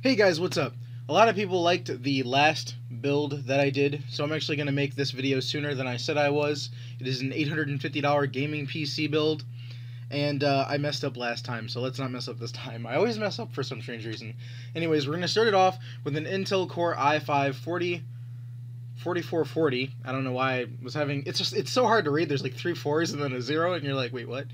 Hey guys, what's up? A lot of people liked the last build that I did, so I'm actually going to make this video sooner than I said I was. It is an $850 gaming PC build, and I messed up last time, so let's not mess up this time. I always mess up for some strange reason. Anyways, we're going to start it off with an Intel Core i5 4440. I don't know why I was having... It's so hard to read. There's like 3 4s and then a 0, and you're like, wait, what?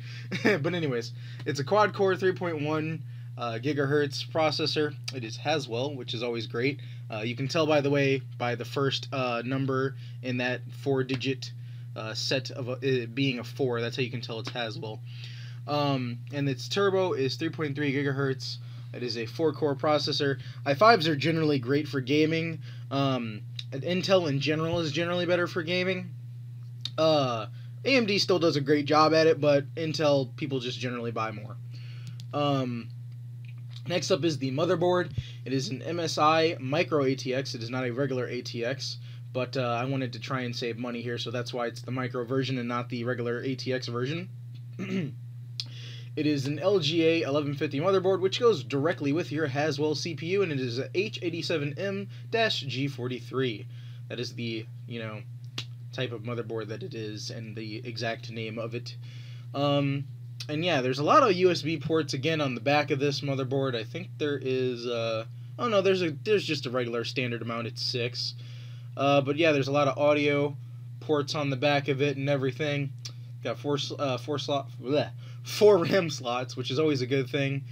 But anyways, it's a quad-core 3.1 gigahertz processor. It is Haswell, which is always great. You can tell, by the way, by the first number in that 4-digit set of it being a 4. That's how you can tell it's Haswell. And its turbo is 3.3 gigahertz. It is a 4-core processor. i5s are generally great for gaming. Intel in general is generally better for gaming. AMD still does a great job at it, but Intel people just generally buy more. Next up is the motherboard. It is an MSI Micro ATX. It is not a regular ATX, but I wanted to try and save money here, so that's why it's the micro version and not the regular ATX version. It is an LGA 1150 motherboard, which goes directly with your Haswell CPU, and it is a H87M-G43. That is the, type of motherboard that it is, and the exact name of it. And yeah, there's a lot of USB ports again on the back of this motherboard. I think there is oh no, there's just a regular standard amount. It's 6. But yeah, there's a lot of audio ports on the back of it and everything. Got 4 RAM slots, which is always a good thing.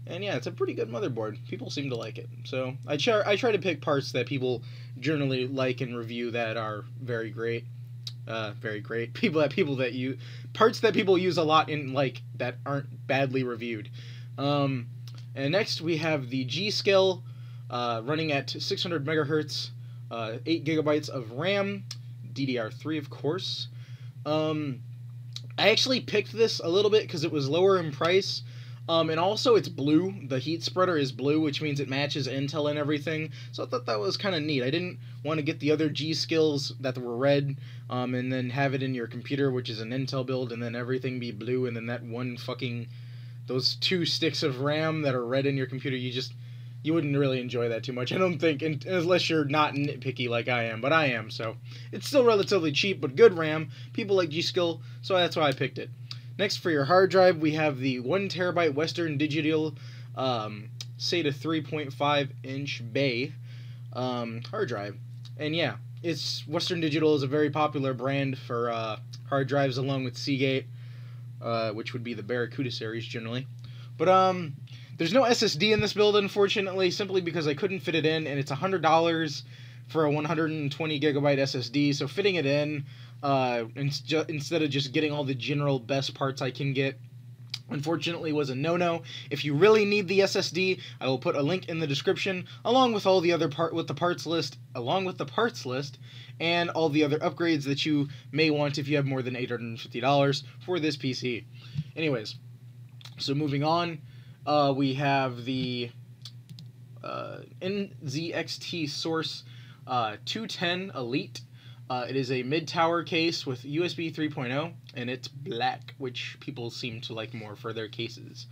And yeah, it's a pretty good motherboard. People seem to like it. So I try to pick parts that people generally like and review that are very great. Very great. Parts that people use a lot in, like, that aren't badly reviewed. And next we have the G-Skill, running at 600 megahertz, 8 gigabytes of RAM, DDR3 of course. I actually picked this a little bit because it was lower in price. And also it's blue. The heat spreader is blue, which means it matches Intel and everything. So I thought that was kind of neat. I didn't want to get the other G-Skills that were red, and then have it in your computer, which is an Intel build, and then everything be blue, and then that those 2 sticks of RAM that are red in your computer, you wouldn't really enjoy that too much, I don't think, unless you're not nitpicky like I am, but I am, so. It's still relatively cheap, but good RAM. People like G-Skill, so that's why I picked it. Next, for your hard drive, we have the 1TB Western Digital SATA 3.5-inch Bay hard drive. And yeah, Western Digital is a very popular brand for hard drives, along with Seagate, which would be the Barracuda series generally. But there's no SSD in this build, unfortunately, simply because I couldn't fit it in, and it's $100 for a 120 gigabyte SSD. So fitting it in, instead of just getting all the general best parts I can get, unfortunately was a no-no. If you really need the SSD, I will put a link in the description, along with all the other parts list, and all the other upgrades that you may want if you have more than $850 for this PC. Anyways, so moving on, we have the NZXT Source 210 Elite. It is a mid-tower case with USB 3.0, and it's black, which people seem to like more for their cases.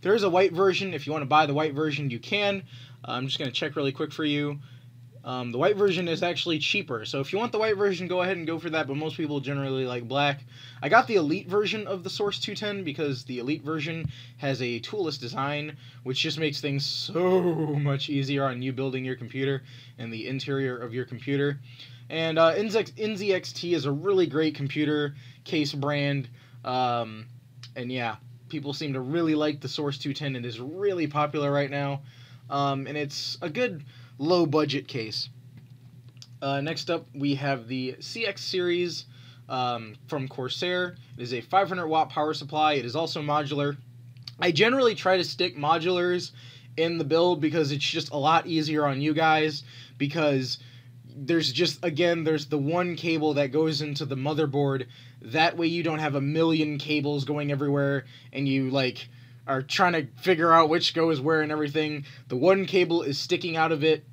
There is a white version. If you want to buy the white version, you can. I'm just going to check really quick for you. The white version is actually cheaper, so if you want the white version, go ahead and go for that, but most people generally like black. I got the Elite version of the Source 210 because the Elite version has a toolless design, which just makes things so much easier on you building your computer and the interior of your computer. And NZXT is a really great computer case brand, and yeah, people seem to really like the Source 210. It is really popular right now, and it's a good low-budget case. Next up, we have the CX series from Corsair. It is a 500-watt power supply. It is also modular. I generally try to stick modulars in the build because it's just a lot easier on you guys, because there's the one cable that goes into the motherboard. That way you don't have a million cables going everywhere and you are trying to figure out which goes where and everything. The one cable is sticking out of it.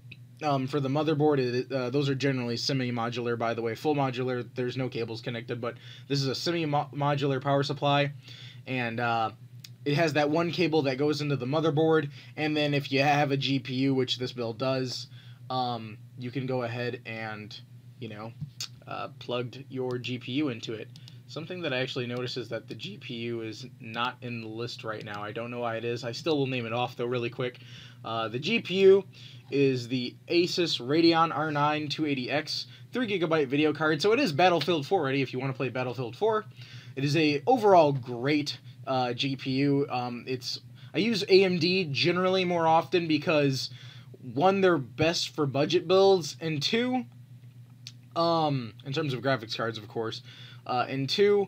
For the motherboard, those are generally semi-modular, by the way. Full modular, there's no cables connected, but this is a semi-modular power supply. And it has that one cable that goes into the motherboard, and then if you have a GPU, which this build does, you can go ahead and, you know, plugged your GPU into it. Something that I actually noticed is that the GPU is not in the list right now. I don't know why it is. I still will name it off, though, really quick. The GPU is the Asus Radeon R9 280X 3GB video card. So it is Battlefield 4 ready if you want to play Battlefield 4. It is a overall great GPU. I use AMD generally more often because, one, they're best for budget builds, and two, in terms of graphics cards, of course, and two,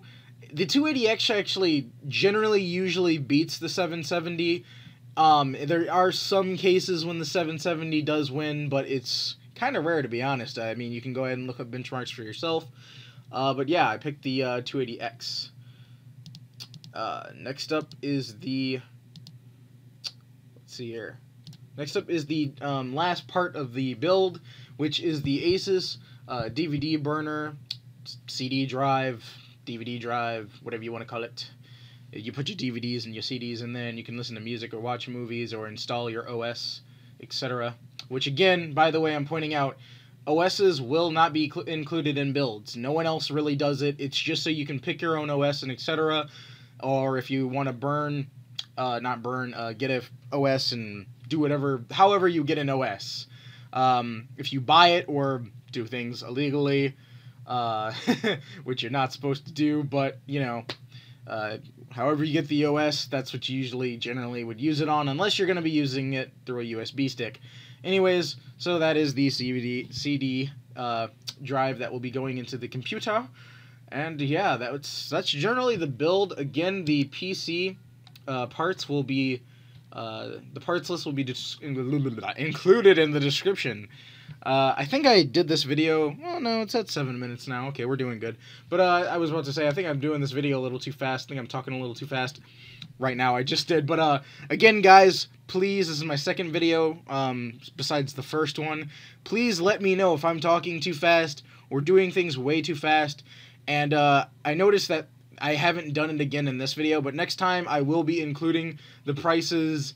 the 280X actually generally usually beats the 770. There are some cases when the 770 does win, but it's kind of rare, to be honest. I mean, you can go ahead and look up benchmarks for yourself. But yeah, I picked the 280X. Next up is the... Let's see here. Next up is the last part of the build, which is the Asus DVD burner, CD drive, DVD drive, whatever you want to call it. You put your DVDs and your CDs in there, and you can listen to music or watch movies or install your OS, etc. Which, again, by the way, I'm pointing out, OSs will not be included in builds. No one else really does it. It's just so you can pick your own OS and etc. Or if you want to get a OS and do whatever, however you get an OS. If you buy it or do things illegally, which you're not supposed to do, but, you know, however you get the OS, that's what you generally would use it on, unless you're going to be using it through a USB stick. Anyways, so that is the CD drive that will be going into the computer. And yeah, that's generally the build. Again, the PC parts will be, the parts list will be included in the description. I think I did this video, oh no, it's at 7 minutes now, okay, we're doing good, but I was about to say, I think I'm doing this video a little too fast, I think I'm talking a little too fast right now, I just did, but again guys, please, this is my second video, besides the first one, please let me know if I'm talking too fast, or doing things way too fast, and I noticed that I haven't done it again in this video, but next time I will be including the prices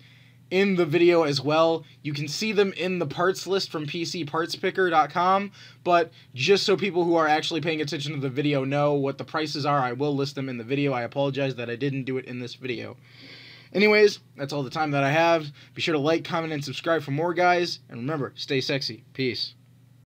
in the video as well. You can see them in the parts list from PCPartsPicker.com, but just so people who are actually paying attention to the video know what the prices are, I will list them in the video. I apologize that I didn't do it in this video. Anyways, that's all the time that I have. Be sure to like, comment, and subscribe for more, guys, and remember, stay sexy. Peace.